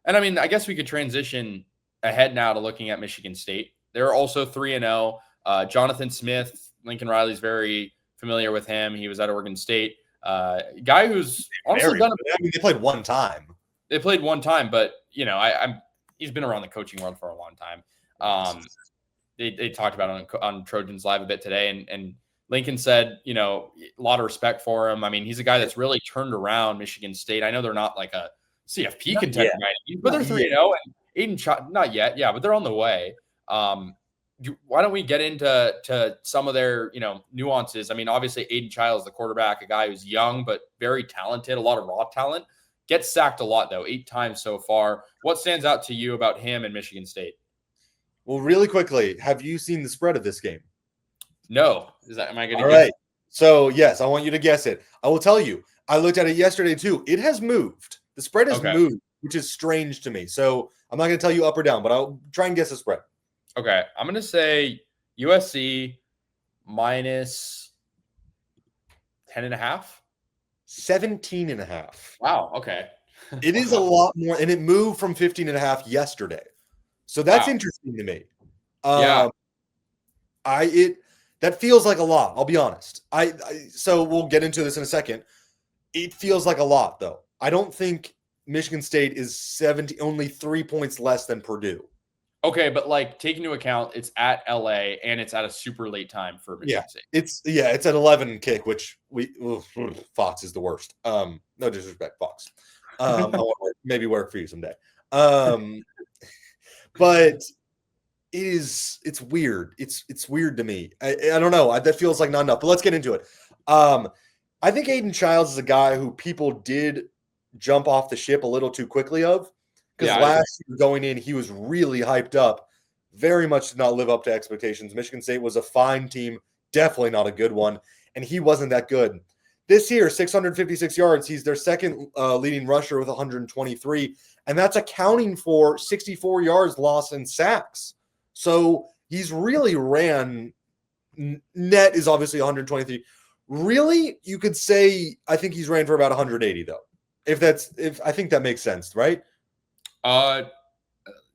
And I mean, I guess we could transition ahead now to looking at Michigan State. They're also 3-0. Jonathan Smith, Lincoln Riley's very familiar with him. He was at Oregon State. Guy who's honestly done. I mean, they played one time. They played one time, but he's been around the coaching world for a long time. They talked about it on Trojans Live a bit today, and Lincoln said, a lot of respect for him. I mean, he's a guy that's really turned around Michigan State. I know they're not like a CFP contender, but they're 3-0, and Aidan Chiles, not yet, but they're on the way. Why don't we get into some of their nuances? I mean, obviously Aidan Chiles, the quarterback, a guy who's young but very talented, a lot of raw talent, gets sacked a lot though, 8 times so far. What stands out to you about him and Michigan State? Well, really quickly, have you seen the spread of this game? No. Am I going to? All right. So yes, I want you to guess it. I will tell you. I looked at it yesterday too. It has moved. The spread has moved, which is strange to me. So I'm not going to tell you up or down, but I'll try and guess the spread. Okay. I'm going to say USC minus 10.5. 17.5. Wow. Okay. It is a lot more, and it moved from 15.5 yesterday. So that's interesting to me. That feels like a lot. I'll be honest. So we'll get into this in a second. It feels like a lot, though. I don't think Michigan State is only 3 points less than Purdue. Okay, but like take into account it's at LA and it's at a super late time for Michigan State. It's at 11 kick, which Fox is the worst. No disrespect, Fox. I'll maybe work for you someday. But it's weird. It's weird to me. I don't know. That feels like not enough. But let's get into it. I think Aidan Chiles is a guy who people did jump off the ship a little too quickly of. Because last year going in, he was really hyped up. Very much did not live up to expectations. Michigan State was a fine team, definitely not a good one, and he wasn't that good. This year, 656 yards. He's their second leading rusher with 123, and that's accounting for 64 yards lost in sacks. So he's really ran. Net is obviously 123. Really, you could say I think he's ran for about 180 though. If I think that makes sense, right?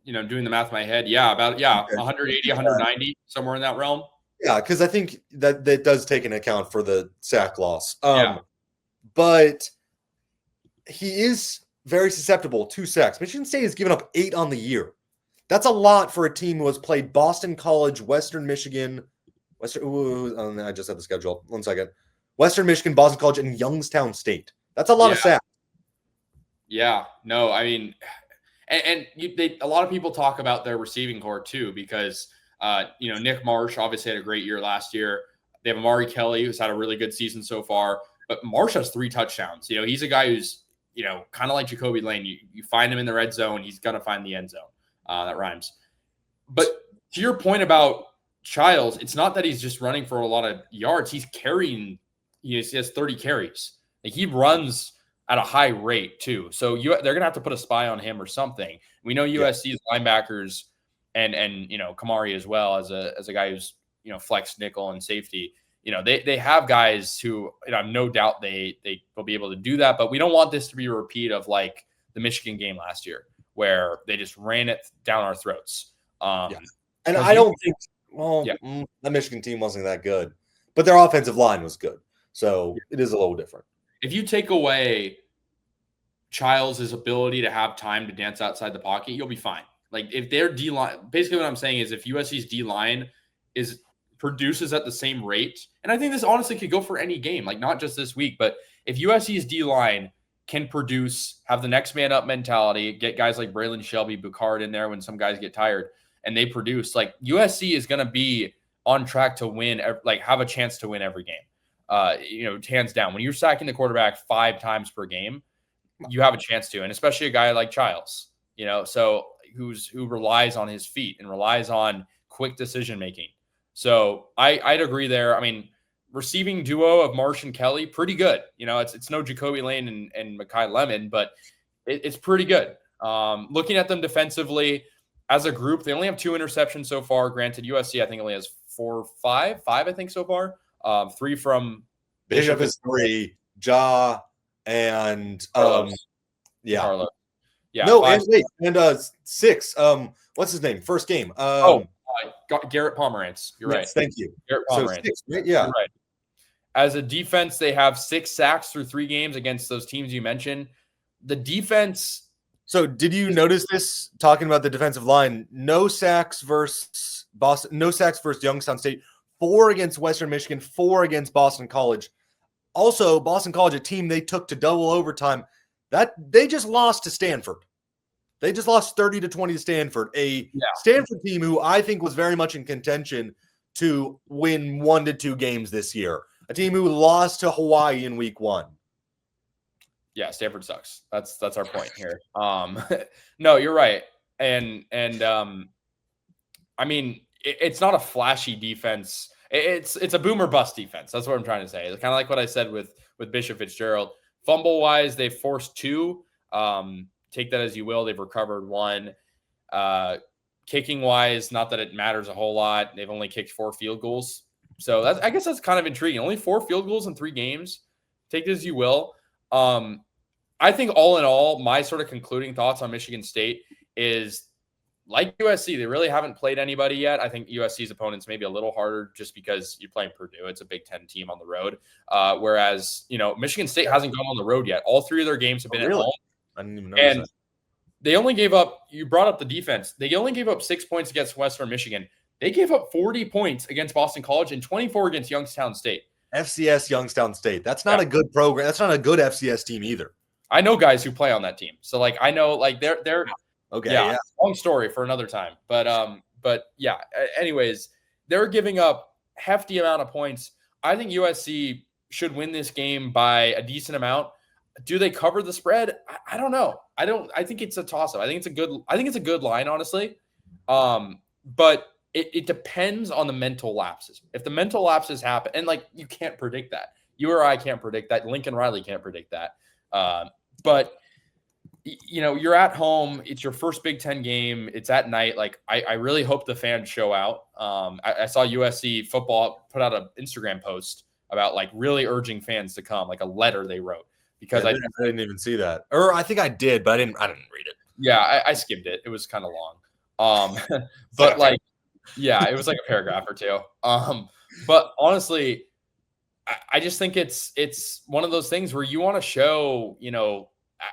Doing the math in my head, okay. 180, 190, somewhere in that realm. Yeah, because I think that does take into account for the sack loss. But he is very susceptible to sacks. Michigan State has given up 8 on the year. That's a lot for a team who has played Boston College, Western Michigan, I just had the schedule. 1 second. Western Michigan, Boston College, and Youngstown State. That's a lot of sacks. Yeah, no, I mean, a lot of people talk about their receiving core too, because Nick Marsh obviously had a great year last year. They have Amari Kelly, who's had a really good season so far, but Marsh has 3 touchdowns. He's a guy who's kind of like Jacoby Lane. You find him in the red zone, he's gonna find the end zone. That rhymes. But to your point about Chiles, it's not that he's just running for a lot of yards. He's carrying. He has 30 carries. Like, he runs at a high rate too. So they're going to have to put a spy on him or something. We know USC's linebackers and Kamari as well as a guy who's, flex nickel and safety. They have guys who, no doubt they will be able to do that, but we don't want this to be a repeat of like the Michigan game last year where they just ran it down our throats. And I don't think, the Michigan team wasn't that good, but their offensive line was good. So it is a little different. If you take away Chiles' ability to have time to dance outside the pocket, you'll be fine. Like, if their D-line, basically what I'm saying is if USC's D-line produces at the same rate, and I think this honestly could go for any game, like not just this week, but if USC's D-line can produce, have the next man up mentality, get guys like Braylon Shelby, Bucard in there when some guys get tired, and they produce, like, USC is going to be on track to win, like have a chance to win every game. Hands down. When you're sacking the quarterback 5 times per game, you have a chance to, and especially a guy like Chiles, so who relies on his feet and relies on quick decision making. So I'd agree there. I mean, receiving duo of Marsh and Kelly, pretty good. It's no Jacoby Lane and Mekhi Lemon, but it's pretty good. Looking at them defensively as a group, they only have 2 interceptions so far. Granted, USC I think only has 5 I think so far. 3 from Bishop is 3, Ja, and Carlos. Yeah. No, Five. and wait, and 6. What's his name? First game. Garrett Pomerantz. You're right. Yes, thank you. Garrett So Pomerantz. 6, right? Yeah. You're right. As a defense, they have 6 sacks through 3 games against those teams you mentioned. The defense. So did you notice this? Talking about the defensive line, no sacks versus Boston, no sacks versus Youngstown State, 4 against Western Michigan, 4 against Boston College. Also, Boston College, a team they took to double overtime, that they just lost to Stanford. They just lost 30-20 to Stanford, Stanford team who I think was very much in contention to win 1 to 2 games this year. A team who lost to Hawaii in week 1. Yeah, Stanford sucks. That's our point here. No, you're right. And I mean, it's not a flashy defense. It's a boomer bust defense. That's what I'm trying to say. It's kind of like what I said with Bishop Fitzgerald. Fumble wise, they've forced 2. Take that as you will. They've recovered 1. Kicking wise, not that it matters a whole lot. They've only kicked 4 field goals. So I guess that's kind of intriguing. Only 4 field goals in 3 games. Take it as you will. I think all in all, my sort of concluding thoughts on Michigan State is like USC, they really haven't played anybody yet. I think USC's opponents may be a little harder just because you're playing Purdue. It's a Big Ten team on the road. Whereas, Michigan State hasn't gone on the road yet. All 3 of their games have been at home. I didn't even notice that. They only gave up, you brought up the defense. They only gave up 6 points against Western Michigan. They gave up 40 points against Boston College and 24 against Youngstown State. FCS Youngstown State. That's not a good program. That's not a good FCS team either. I know guys who play on that team. So I know they're okay. Yeah. Long story for another time. But yeah, anyways, they're giving up hefty amount of points. I think USC should win this game by a decent amount. Do they cover the spread? I don't know. I think it's a toss-up. I think it's a good line, honestly. But it depends on the mental lapses. If the mental lapses happen, and you can't predict that. You or I can't predict that. Lincoln Riley can't predict that. But you're at home. It's your first Big Ten game. It's at night. I really hope the fans show out. I saw USC football put out an Instagram post about really urging fans to come, like a letter they wrote. Because I didn't even see that, or I think I did, but I didn't read it. Yeah, I skimmed it. It was kind of long, but yeah, it was like a paragraph or 2. But honestly, I just think it's one of those things where you want to show.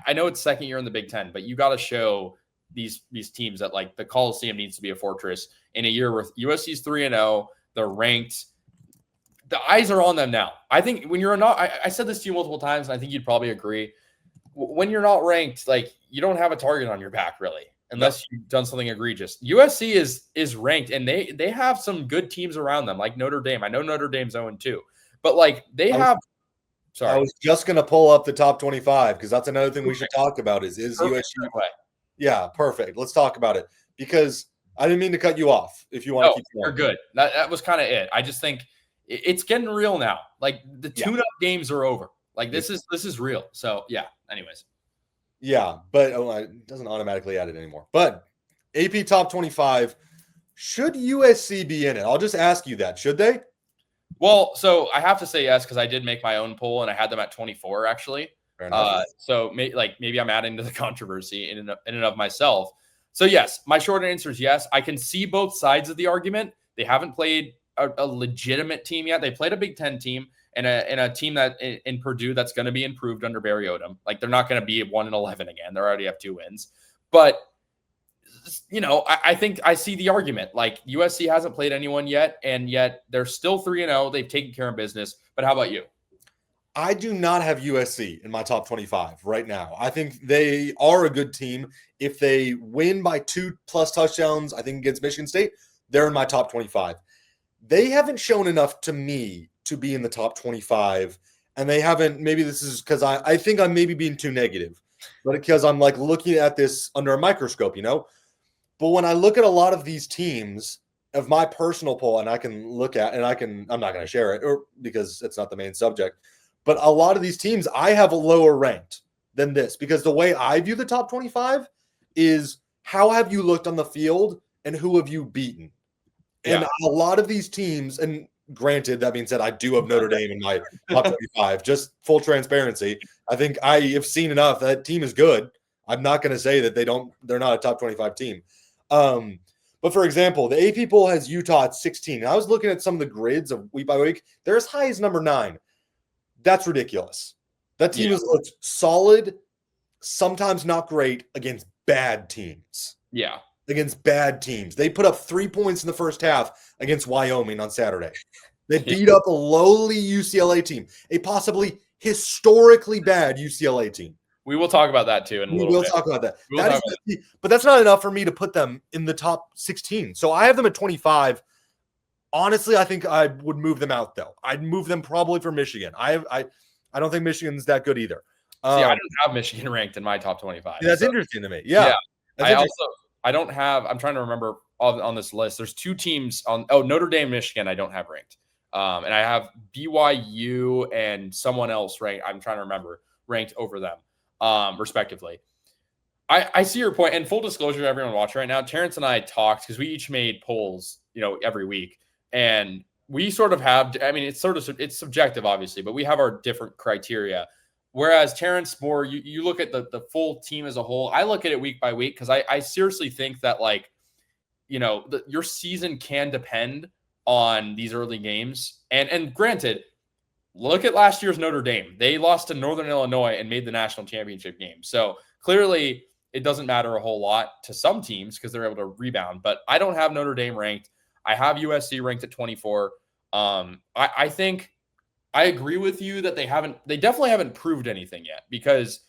I know it's second year in the Big Ten, but you got to show these teams that the Coliseum needs to be a fortress in a year where USC's 3-0, they're ranked. The eyes are on them now. I think when you're not, I said this to you multiple times, and I think you'd probably agree. When you're not ranked, you don't have a target on your back, really, unless you've done something egregious. USC is ranked, and they have some good teams around them, like Notre Dame. I know Notre Dame's 0-2, but they have. Sorry, I was just gonna pull up the top 25 because that's another thing we should talk about. Is USC? Yeah, perfect. Let's talk about it because I didn't mean to cut you off. If you want to keep going, you're good. That was kind of it. I just think it's getting real now. The tune-up games are over. This is real. So yeah. Anyways. Yeah, but it doesn't automatically add it anymore. But AP top 25, should USC be in it? I'll just ask you that. Should they? Well, so I have to say yes because I did make my own poll and I had them at 24 actually. So maybe I'm adding to the controversy in and of myself. So yes, my short answer is yes. I can see both sides of the argument. They haven't played a legitimate team yet. They played a Big Ten team and a team that in Purdue that's going to be improved under Barry Odom. They're not going to be 1-11 again. They already have 2 wins. But I think I see the argument. USC hasn't played anyone yet, and yet they're still 3-0. They've taken care of business. But how about you? I do not have USC in my top 25 right now. I think they are a good team. If they win by 2+ touchdowns, I think against Michigan State, they're in my top 25. They haven't shown enough to me to be in the top 25, and they haven't. Maybe this is because I think I'm maybe being too negative, but because I'm looking at this under a microscope, But when I look at a lot of these teams of my personal poll, and I can look at, and I'm not going to share it because it's not the main subject, but a lot of these teams I have a lower ranked than this because the way I view the top 25 is how have you looked on the field and who have you beaten? And a lot of these teams, and granted, that being said, I do have Notre Dame in my top 25, just full transparency. I think I have seen enough. That team is good. I'm not going to say that they're not a top 25 team. But for example, the AP poll has Utah at 16. And I was looking at some of the grids of week by week. They're as high as number 9. That's ridiculous. That team is solid, sometimes not great against bad teams. Yeah. Against bad teams. They put up 3 points in the first half against Wyoming on Saturday. They beat up a lowly UCLA team, a possibly historically bad UCLA team. We will talk about that too in a little bit. We will talk about that. But that's not enough for me to put them in the top 16. So I have them at 25. Honestly, I think I would move them out, though. I'd move them probably for Michigan. I don't think Michigan's that good either. I don't have Michigan ranked in my top 25. That's interesting to me. Yeah. I don't have – I'm trying to remember on this list. There's 2 teams on – Notre Dame, Michigan I don't have ranked. And I have BYU and someone else ranked. I'm trying to remember ranked over them. Respectively. I see your point. And full disclosure to everyone watching right now, Terrence and I talked because we each made polls, every week. And we sort of have, it's subjective, obviously, but we have our different criteria. Whereas Terrence more, you look at the full team as a whole. I look at it week by week because I seriously think that your season can depend on these early games. And granted, look at last year's Notre Dame. They lost to Northern Illinois and made the national championship game. So clearly it doesn't matter a whole lot to some teams because they're able to rebound. But I don't have Notre Dame ranked. I have USC ranked at 24. I think I agree with you that they definitely haven't proved anything yet because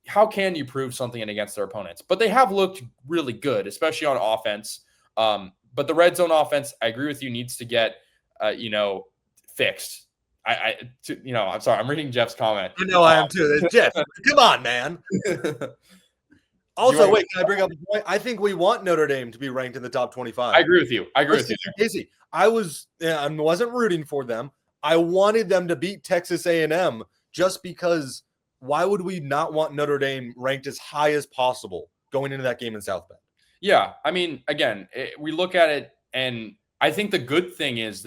how can you prove something against their opponents? But they have looked really good, especially on offense. But the red zone offense, I agree with you, needs to get, fixed. I'm sorry. I'm reading Jeff's comment. I know I am too. Jeff, come on, man. Also, wait, can I bring up a point? I think we want Notre Dame to be ranked in the top 25. I agree with you. Casey, I wasn't rooting for them. I wanted them to beat Texas A&M just because why would we not want Notre Dame ranked as high as possible going into that game in South Bend? Yeah. I mean, again, we look at it, and I think the good thing is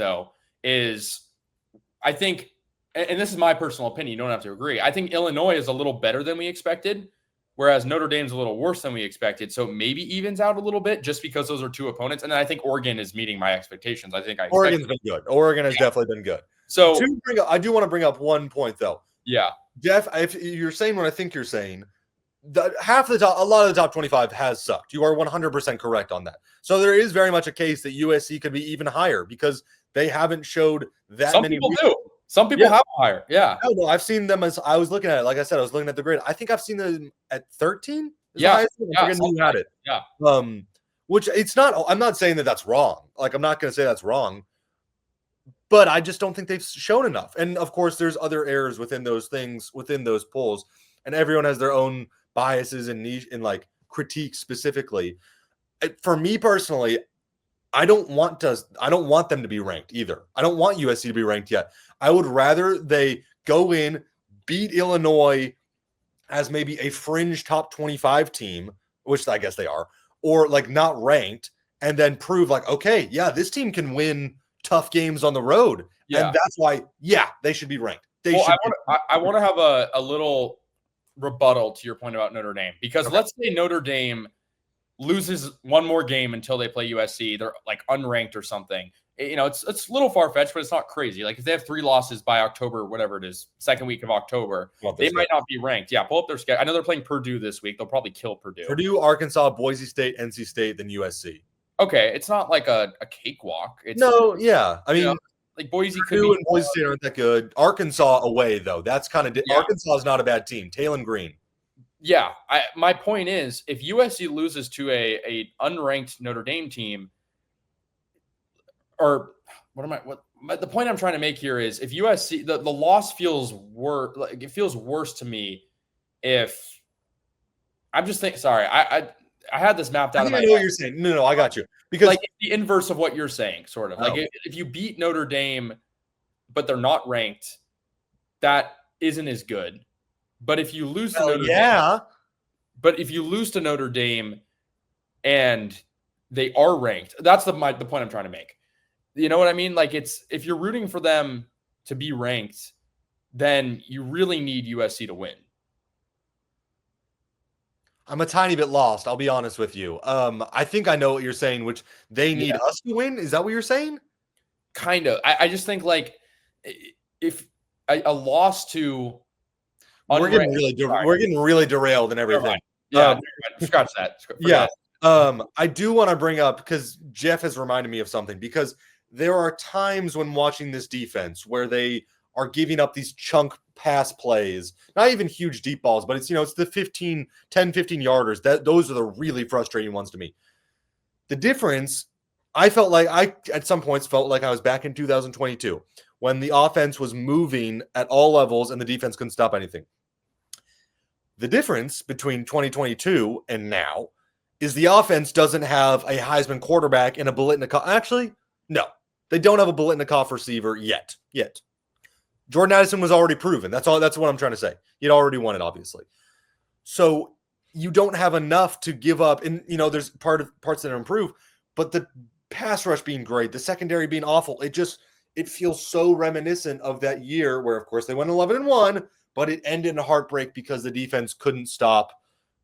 I think, and this is my personal opinion, you don't have to agree. I think Illinois is a little better than we expected, whereas Notre Dame's a little worse than we expected. So maybe evens out a little bit just because those are 2 opponents. And then I think Oregon is meeting my expectations. Oregon's been good. Oregon has definitely been good. So I do want to bring up one point though. Yeah. Jeff, if you're saying what I think you're saying, a lot of the top 25 has sucked. You are 100% correct on that. So there is very much a case that USC could be even higher because they haven't showed that many. Some people do. Some people have higher. Yeah. No, I've seen them as I was looking at it. Like I said, I was looking at the grid. I think I've seen them at 13. Yeah. You had it. Yeah. Which it's not. I'm not saying that that's wrong. Like I'm not going to say that's wrong. But I just don't think they've shown enough. And of course, there's other errors within those things, within those polls, and everyone has their own biases and niche and like critique specifically. For me personally, I don't want them to be ranked either. I don't want USC to be ranked yet. I would rather they go in, beat Illinois as maybe a fringe top 25 team, which I guess they are, or like not ranked, and then prove like, okay, yeah, this team can win tough games on the road. Yeah. And that's why, they should be ranked. I want to have a little rebuttal to your point about Notre Dame, because let's say Notre Dame loses one more game until they play USC. They're like unranked or something. It's a little far-fetched, but it's not crazy. Like if they have 3 losses by October, whatever it is, second week of October, they might not be ranked. Yeah, pull up their schedule. I know they're playing Purdue this week. They'll probably kill Purdue. Purdue, Arkansas, Boise State, NC State, then USC. Okay, it's not like a cakewalk. It's, I mean, like Boise Purdue and Boise State aren't that good. Arkansas away though, that's kind of Arkansas is not a bad team. Talon Green. Yeah, my point is, if USC loses to a unranked Notre Dame team, or the point I'm trying to make here is, if USC the loss feels worse, like it feels worse to me. If I'm just thinking, sorry, I had this mapped out. I know what you're saying. No, I got you. Because like the inverse of what you're saying, sort of like if you beat Notre Dame, but they're not ranked, that isn't as good. But if you lose to Notre Dame, but if you lose to Notre Dame and they are ranked, that's the point I'm trying to make. You know what I mean? Like if you're rooting for them to be ranked, then you really need USC to win. I'm a tiny bit lost. I'll be honest with you. I think I know what you're saying, which they need us to win. Is that what you're saying? Kind of. I just think like if a loss to we're getting really derailed and everything. Yeah, scratch that. Yeah. I do want to bring up because Jeff has reminded me of something because there are times when watching this defense where they are giving up these chunk pass plays, not even huge deep balls, but it's, it's the 10, 15 yarders. Those are the really frustrating ones to me. The difference, I felt like I at some points felt like I was back in 2022 when the offense was moving at all levels and the defense couldn't stop anything. The difference between 2022 and now is the offense doesn't have a Heisman quarterback and a Biletnikoff. Actually, no, they don't have a Biletnikoff receiver yet. Jordan Addison was already proven. That's all. That's what I'm trying to say. He'd already won it, obviously. So you don't have enough to give up. And there's parts that are improved, but the pass rush being great, the secondary being awful, it feels so reminiscent of that year where, of course, they went 11-1, but it ended in a heartbreak because the defense couldn't stop.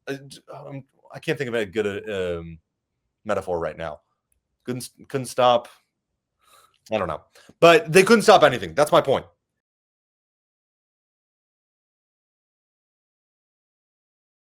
I can't think of a good metaphor right now. Couldn't stop. I don't know, but they couldn't stop anything. That's my point.